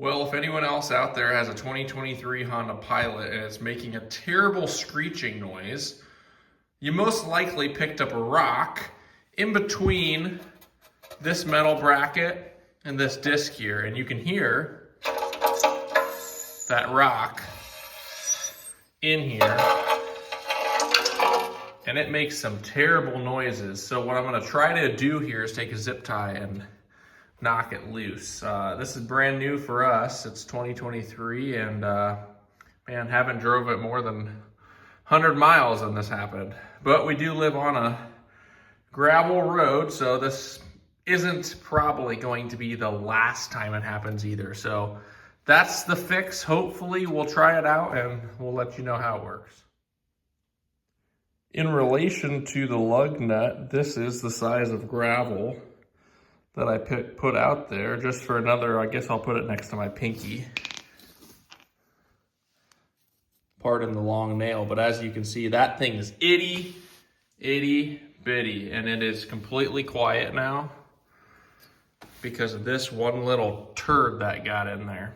Well, if anyone else out there has a 2023 Honda Pilot and it's making a terrible screeching noise, you most likely picked up a rock in between this metal bracket and this disc here, and you can hear that rock in here, and it makes some terrible noises. So what I'm gonna try to do here is take a zip tie and knock it loose. This is brand new for us. It's 2023, and man, haven't drove it more than 100 miles when this happened. But we do live on a gravel road, so this isn't probably going to be the last time it happens either. So that's the fix. Hopefully we'll try it out and we'll let you know how it works. In relation to the lug nut, this is the size of gravel that I put out there just for another, I guess I'll put it next to my pinky. Pardon the long nail, but as you can see, that thing is itty bitty, and it is completely quiet now because of this one little turd that got in there.